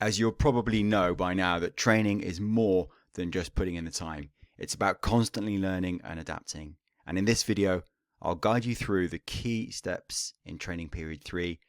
As you'll probably know by now that training is more than just putting in the time. It's about constantly learning and adapting. And in this video, I'll guide you through the key steps in training period 3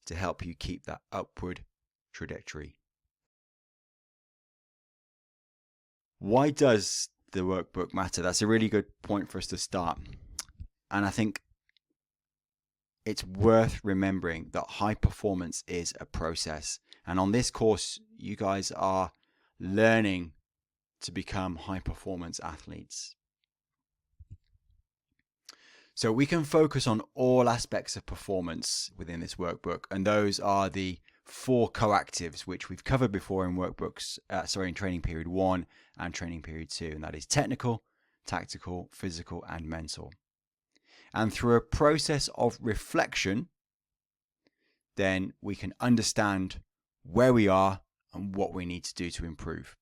to help you keep that upward trajectory. Why does the workbook matter? That's a really good point for us to start. And I think it's worth remembering that high performance is a process. And on this course, you guys are learning to become high performance athletes. So we can focus on all aspects of performance within this workbook, and those are the 4 coactives which we've covered before in workbooks, in training period 1 and training period 2, and that is technical, tactical, physical, and mental. And through a process of reflection, then we can understand where we are and what we need to do to improve.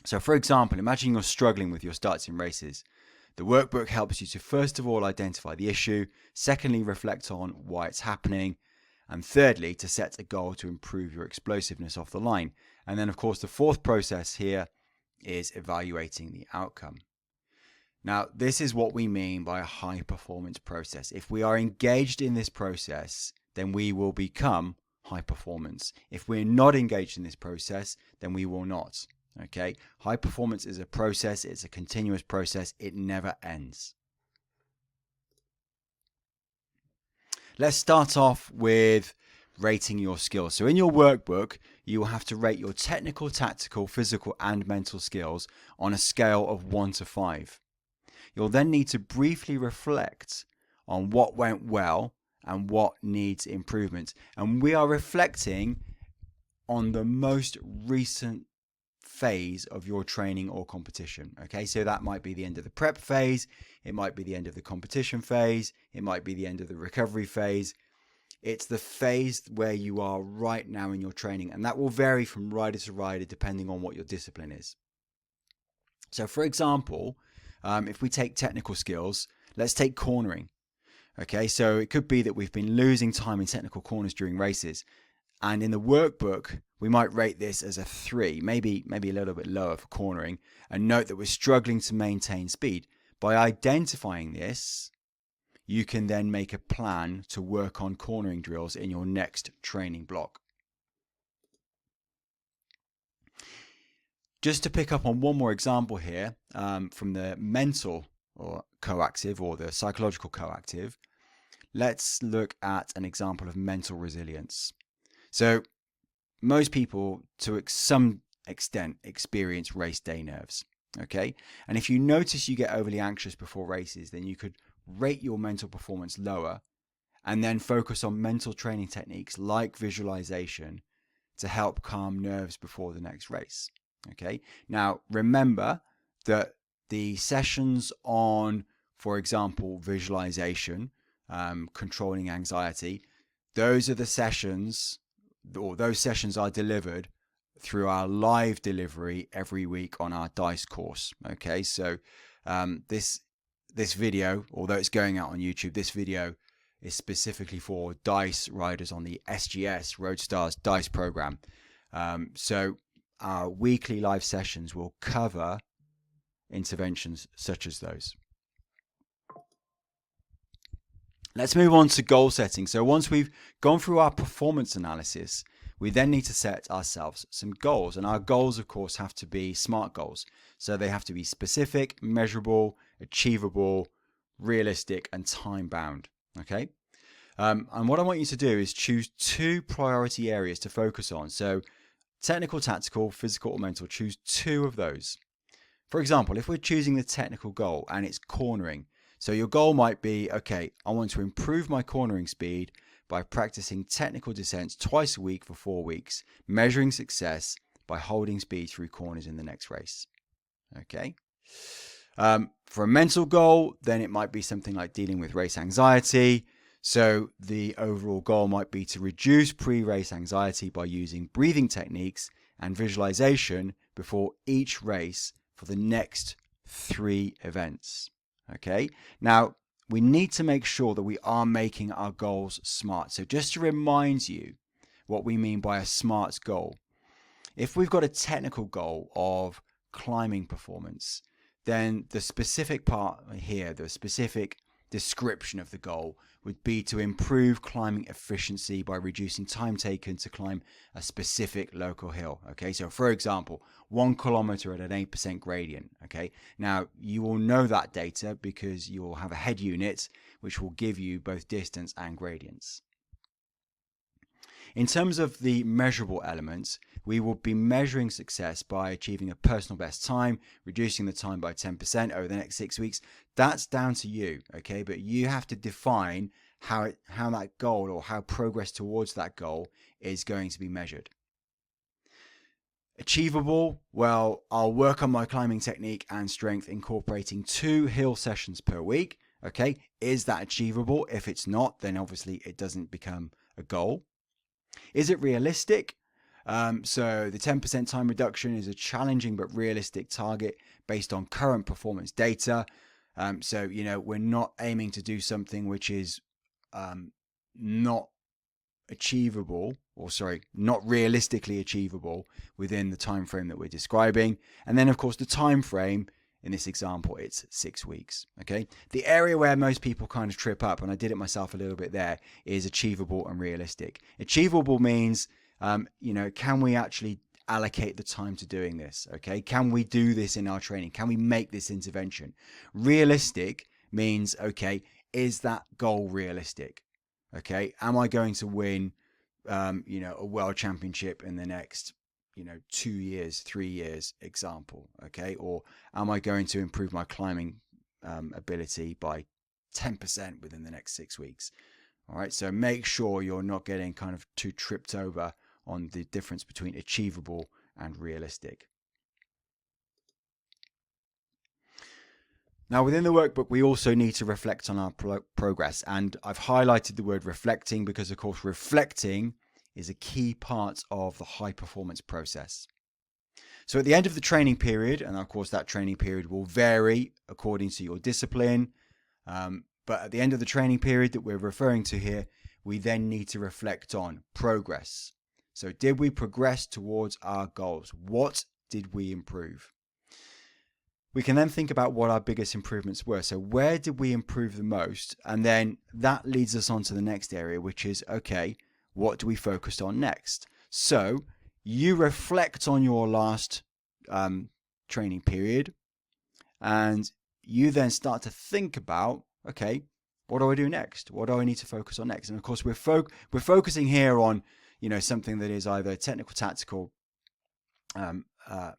So for example, imagine you're struggling with your starts in races. The workbook helps you to first of all identify the issue, secondly reflect on why it's happening, and thirdly to set a goal to improve your explosiveness off the line. And then of course the 4th process here is evaluating the outcome. Now this is what we mean by a high performance process. If we are engaged in this process, then we will become high performance. If we're not engaged in this process, then we will not. Okay, high performance is a process, it's a continuous process, it never ends. Let's start off with rating your skills. So in your workbook, you will have to rate your technical, tactical, physical, and mental skills on a scale of 1 to 5. You'll then need to briefly reflect on what went well and what needs improvement. And we are reflecting on the most recent phase of your training or competition. Okay, so that might be the end of the prep phase, it might be the end of the competition phase, it might be the end of the recovery phase. It's the phase where you are right now in your training, and that will vary from rider to rider depending on what your discipline is. So for example, if we take technical skills, let's take cornering. Okay, so it could be that we've been losing time in technical corners during races, and in the workbook we might rate this as a 3, maybe a little bit lower for cornering, and note that we're struggling to maintain speed. By identifying this, you can then make a plan to work on cornering drills in your next training block. Just to pick up on one more example here, from the mental or coactive or the psychological coactive, let's look at an example of mental resilience. So most people to some extent experience race day nerves. Okay, and if you notice you get overly anxious before races, then you could rate your mental performance lower and then focus on mental training techniques like visualization to help calm nerves before the next race. Okay, now remember that the sessions on, for example, visualization, controlling anxiety, those are the sessions, or those sessions are delivered through our live delivery every week on our DiSE course. Okay, so this video, although it's going out on YouTube, this video is specifically for DiSE riders on the SGS ROADSTARZ DiSE program. So our weekly live sessions will cover interventions such as those. Let's move on to goal setting. So once we've gone through our performance analysis, we then need to set ourselves some goals. And our goals, of course, have to be SMART goals. So they have to be specific, measurable, achievable, realistic, and time-bound. Okay? And what I want you to do is choose 2 priority areas to focus on. So technical, tactical, physical, or mental, choose 2 of those. For example, if we're choosing the technical goal and it's cornering, so your goal might be, okay, I want to improve my cornering speed by practicing technical descents twice a week for 4 weeks, measuring success by holding speed through corners in the next race. Okay. For a mental goal, then it might be something like dealing with race anxiety. So the overall goal might be to reduce pre-race anxiety by using breathing techniques and visualization before each race for the next 3 events. Okay, now we need to make sure that we are making our goals SMART. So just to remind you, what we mean by a SMART goal. If we've got a technical goal of climbing performance, then the specific part here, the specific description of the goal would be to improve climbing efficiency by reducing time taken to climb a specific local hill. Okay, so for example, 1 kilometer at an 8% gradient. Okay, now you will know that data because you will have a head unit which will give you both distance and gradients. In terms of the measurable elements, we will be measuring success by achieving a personal best time, reducing the time by 10% over the next 6 weeks. That's down to you, okay? But you have to define how that goal or how progress towards that goal is going to be measured. Achievable, well, I'll work on my climbing technique and strength incorporating 2 hill sessions per week, okay? Is that achievable? If it's not, then obviously it doesn't become a goal. Is it realistic? So the 10% time reduction is a challenging but realistic target based on current performance data. So, you know, we're not aiming to do something which is not achievable, or sorry, not realistically achievable within the time frame that we're describing. And then, of course, the time frame in this example, it's 6 weeks. Okay. The area where most people kind of trip up, and I did it myself a little bit there, is achievable and realistic. Achievable means, you know, can we actually allocate the time to doing this? Okay. Can we do this in our training? Can we make this intervention? Realistic means, okay, is that goal realistic? Okay. Am I going to win, you know, a world championship in the next 2 years, 3 years, example, okay? Or am I going to improve my climbing ability by 10% within the next 6 weeks? All right, so make sure you're not getting kind of too tripped over on the difference between achievable and realistic. Now, within the workbook, we also need to reflect on our progress, and I've highlighted the word reflecting because, of course, reflecting is a key part of the high performance process. So at the end of the training period, and of course that training period will vary according to your discipline, but at the end of the training period that we're referring to here, we then need to reflect on progress. So did we progress towards our goals? What did we improve? We can then think about what our biggest improvements were. So where did we improve the most? And then that leads us on to the next area, which is, okay, what do we focus on next? So you reflect on your last training period, and you then start to think about, okay, what do I do next? What do I need to focus on next? And of course, we're focusing here on, you know, something that is either technical, tactical,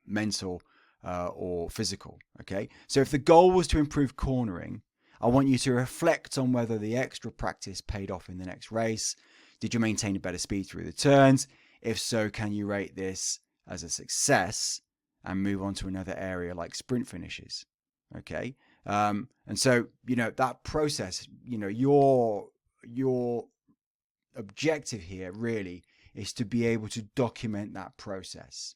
mental, or physical. Okay, so if the goal was to improve cornering, I want you to reflect on whether the extra practice paid off in the next race. Did you maintain a better speed through the turns? If so, can you rate this as a success and move on to another area like sprint finishes? Okay. And so, you know, that process, you know, your objective here really is to be able to document that process.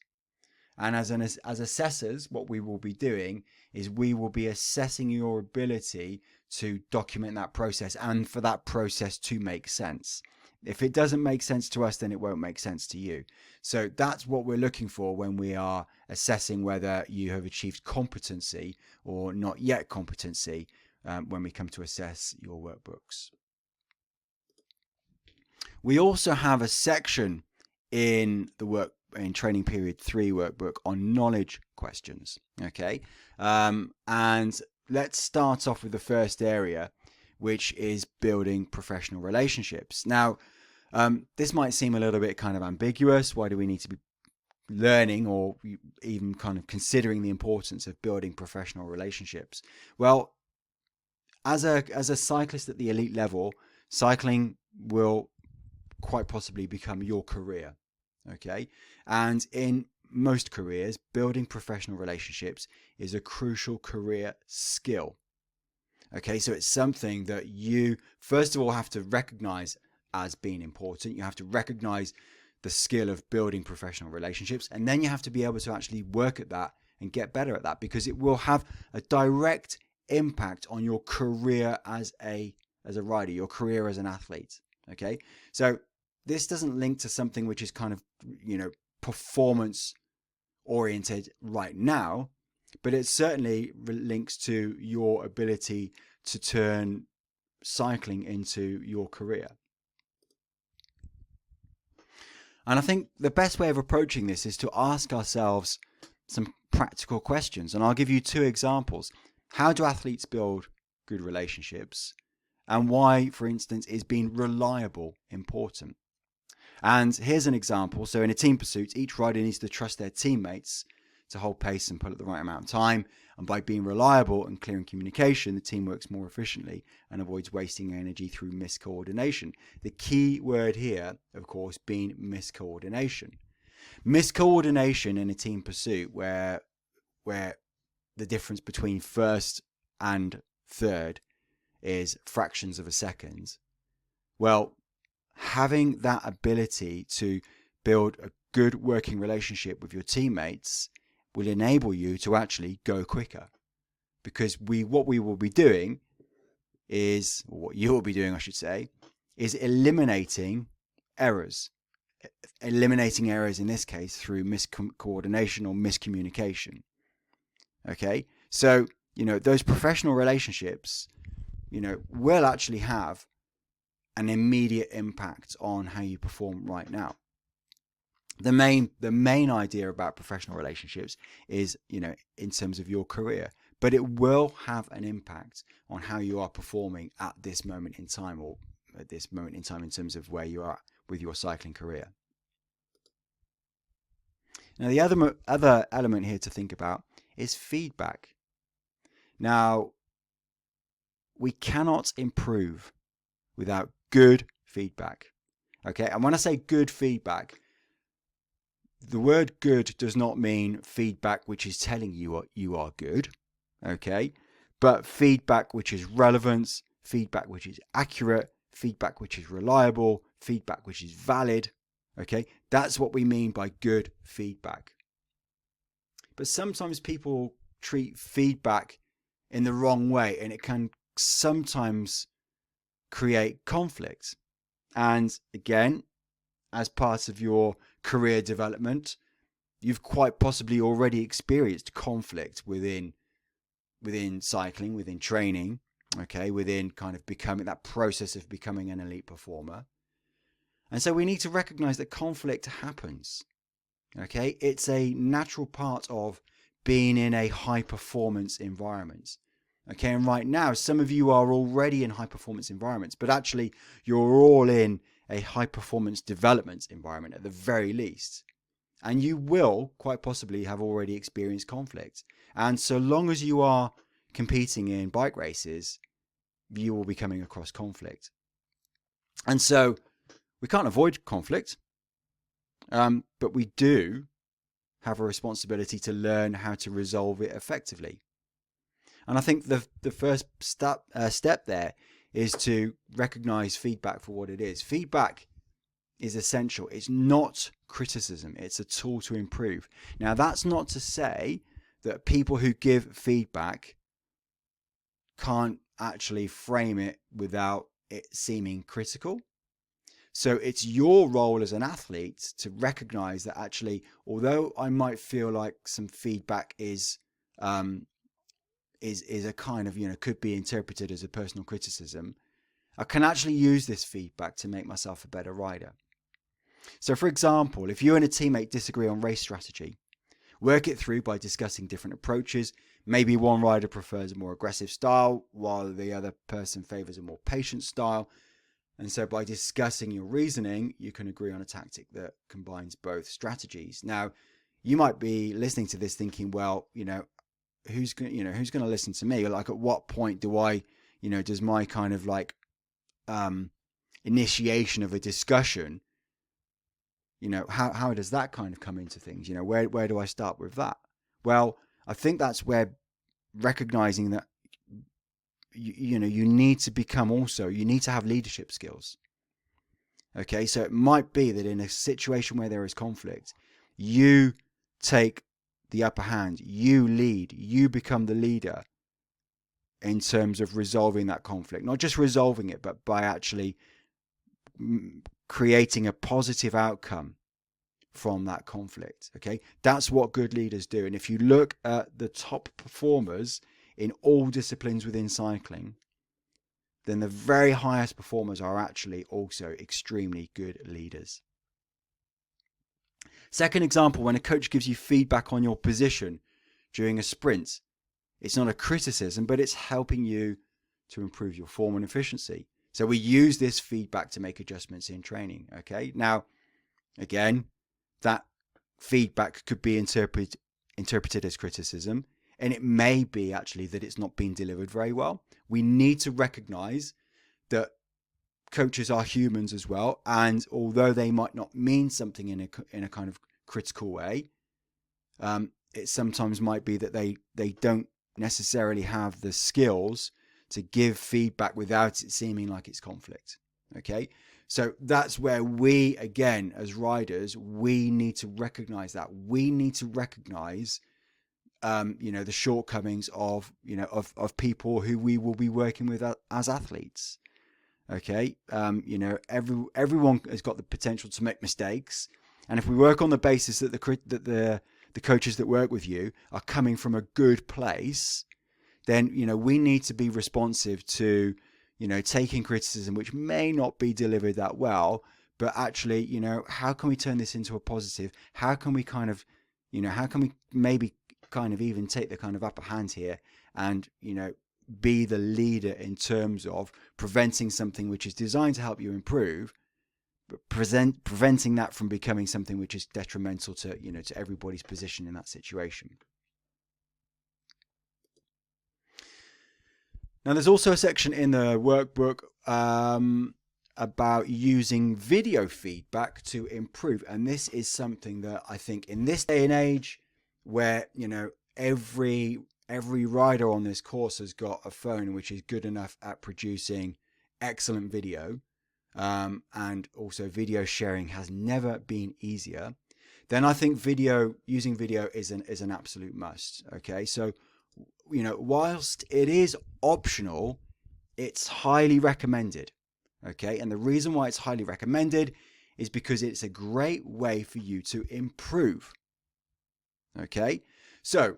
And as assessors, what we will be doing is we will be assessing your ability to document that process and for that process to make sense. If it doesn't make sense to us, then it won't make sense to you. So that's what we're looking for when we are assessing whether you have achieved competency or not yet competency when we come to assess your workbooks. We also have a section in training period 3 workbook on knowledge questions. Okay, and let's start off with the first area, which is building professional relationships. Now, this might seem a little bit kind of ambiguous. Why do we need to be learning or even kind of considering the importance of building professional relationships? Well, as a cyclist at the elite level, cycling will quite possibly become your career. Okay, and in most careers, building professional relationships is a crucial career skill. Okay, so it's something that you first of all have to recognize as being important. You have to recognize the skill of building professional relationships, and then you have to be able to actually work at that and get better at that, because it will have a direct impact on your career as a rider, your career as an athlete. Okay, so this doesn't link to something which is kind of, performance oriented right now, but it certainly links to your ability to turn cycling into your career. And I think the best way of approaching this is to ask ourselves some practical questions. And I'll give you 2 examples. How do athletes build good relationships? And why, for instance, is being reliable important? And here's an example. So in a team pursuit, each rider needs to trust their teammates to hold pace and pull at the right amount of time. And by being reliable and clear in communication, the team works more efficiently and avoids wasting energy through miscoordination. The key word here, of course, being miscoordination. Miscoordination in a team pursuit where the difference between first and third is fractions of a second. Well, having that ability to build a good working relationship with your teammates will enable you to actually go quicker, because what we will be doing is, or what you will be doing, I should say, is eliminating errors. Eliminating errors in this case through miscoordination or miscommunication. Okay, so those professional relationships, will actually have an immediate impact on how you perform right now. The main idea about professional relationships is, in terms of your career, but it will have an impact on how you are performing at this moment in time, or at this moment in time in terms of where you are with your cycling career. Now, the other element here to think about is feedback. Now, we cannot improve without good feedback. Okay, and when I say good feedback, the word good does not mean feedback which is telling you you are good, okay? But feedback which is relevant, feedback which is accurate, feedback which is reliable, feedback which is valid, okay? That's what we mean by good feedback. But sometimes people treat feedback in the wrong way, and it can sometimes create conflict. And again, as part of your career development, you've quite possibly already experienced conflict within cycling, within training, okay, within kind of becoming that process of becoming an elite performer. And so we need to recognize that conflict happens. Okay, it's a natural part of being in a high performance environment. Okay, and right now, some of you are already in high performance environments, but actually you're all in a high performance development environment at the very least. And you will quite possibly have already experienced conflict. And so long as you are competing in bike races, you will be coming across conflict. And so we can't avoid conflict, but we do have a responsibility to learn how to resolve it effectively. And I think the first step there is to recognize feedback for what it is. Feedback is essential. It's not criticism. It's a tool to improve. Now, that's not to say that people who give feedback can't actually frame it without it seeming critical. So it's your role as an athlete to recognize that actually, although I might feel like some feedback is a kind of, could be interpreted as a personal criticism, I can actually use this feedback to make myself a better rider. So for example, if you and a teammate disagree on race strategy, work it through by discussing different approaches. Maybe one rider prefers a more aggressive style while the other person favors a more patient style. And so by discussing your reasoning, you can agree on a tactic that combines both strategies. Now, you might be listening to this thinking, well, who's going to listen to me? Like, at what point do I, does my kind of like initiation of a discussion, how does that kind of come into things? Where do I start with that? Well, I think that's where recognizing that you need to have leadership skills. Okay, so it might be that in a situation where there is conflict, you take the upper hand, you lead, you become the leader in terms of resolving that conflict. Not just resolving it, but by actually creating a positive outcome from that conflict. Okay, that's what good leaders do. And if you look at the top performers in all disciplines within cycling, then the very highest performers are actually also extremely good leaders. Second example, when a coach gives you feedback on your position during a sprint, it's not a criticism, but it's helping you to improve your form and efficiency. So we use this feedback to make adjustments in training. Okay, now again, that feedback could be interpreted as criticism, and it may be actually that it's not being delivered very well. We need to recognize that coaches are humans as well, and although they might not mean something in a kind of critical way, it sometimes might be that they don't necessarily have the skills to give feedback without it seeming like it's conflict. Okay, so that's where we, again, as riders, we need to recognize that. We need to recognize the shortcomings of people who we will be working with as athletes. Okay, everyone has got the potential to make mistakes, and if we work on the basis that the coaches that work with you are coming from a good place, then we need to be responsive to taking criticism which may not be delivered that well, but actually how can we turn this into a positive? How can we how can we maybe kind of even take the kind of upper hand here and be the leader in terms of preventing something which is designed to help you improve, but preventing that from becoming something which is detrimental to to everybody's position in that situation. Now, there's also a section in the workbook about using video feedback to improve, and this is something that I think in this day and age, where every rider on this course has got a phone which is good enough at producing excellent video, and also video sharing has never been easier, then I think using video is an absolute must. Okay, so whilst it is optional, it's highly recommended. Okay, and the reason why it's highly recommended is because it's a great way for you to improve. Okay, so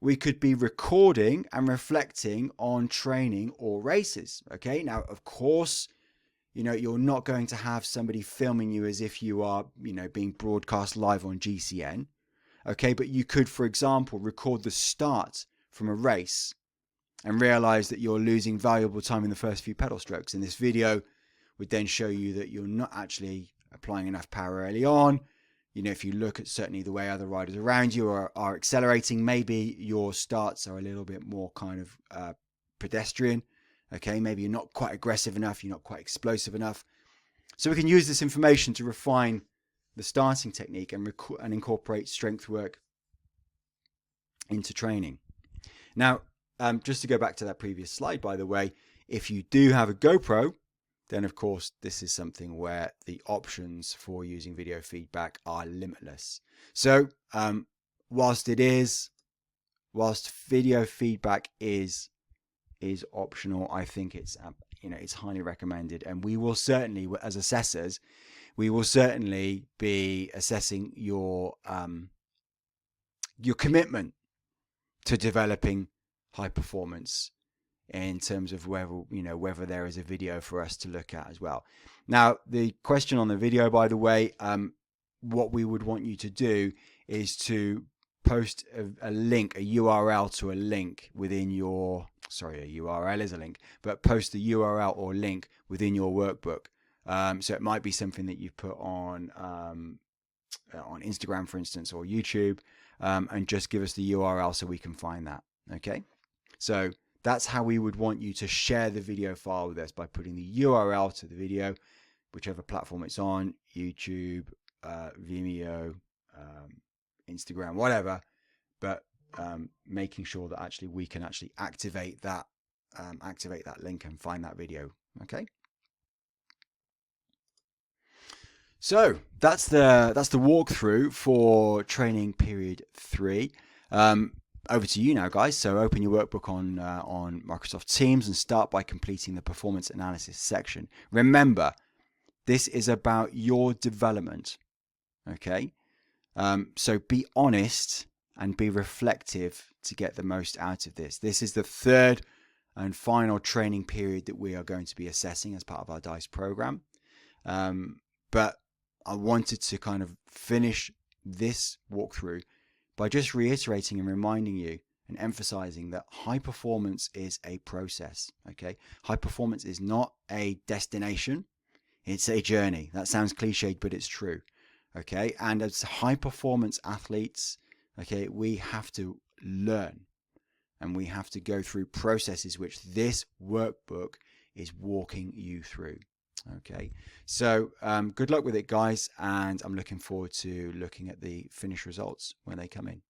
we could be recording and reflecting on training or races. Okay, now of course, you're not going to have somebody filming you as if you are, being broadcast live on GCN. Okay, but you could, for example, record the start from a race and realize that you're losing valuable time in the first few pedal strokes. And this video would then show you that you're not actually applying enough power early on. If you look at certainly the way other riders around you are accelerating, maybe your starts are a little bit more kind of pedestrian. Okay, maybe you're not quite aggressive enough, you're not quite explosive enough. So we can use this information to refine the starting technique and incorporate strength work into training. Now, just to go back to that previous slide, by the way, if you do have a GoPro, then of course this is something where the options for using video feedback are limitless. So whilst video feedback is optional, I think it's highly recommended, and we will certainly, as assessors, we will certainly be assessing your commitment to developing high performance in terms of whether there is a video for us to look at as well. Now, the question on the video, by the way, what we would want you to do is to post a link, a URL to a link within your, a URL is a link, but post the URL or link within your workbook. So it might be something that you put on Instagram, for instance, or YouTube, and just give us the URL so we can find that. Okay, so that's how we would want you to share the video file with us, by putting the URL to the video, whichever platform it's on, YouTube, Vimeo, Instagram, whatever, but making sure that actually we can actually activate that link and find that video. Okay. So that's the walkthrough for training period 3. Over to you now, guys. So open your workbook on Microsoft Teams and start by completing the performance analysis section. Remember, This is about your development. Okay. So be honest and be reflective to get the most out of this. This is the third and final training period that we are going to be assessing as part of our DiSE program. But I wanted to kind of finish this walkthrough by just reiterating and reminding you and emphasizing that high performance is a process. Okay, high performance is not a destination, it's a journey. That sounds cliched, but it's true. Okay, and as high performance athletes, okay, we have to learn and we have to go through processes which this workbook is walking you through. Okay, so good luck with it, guys, and I'm looking forward to looking at the finished results when they come in.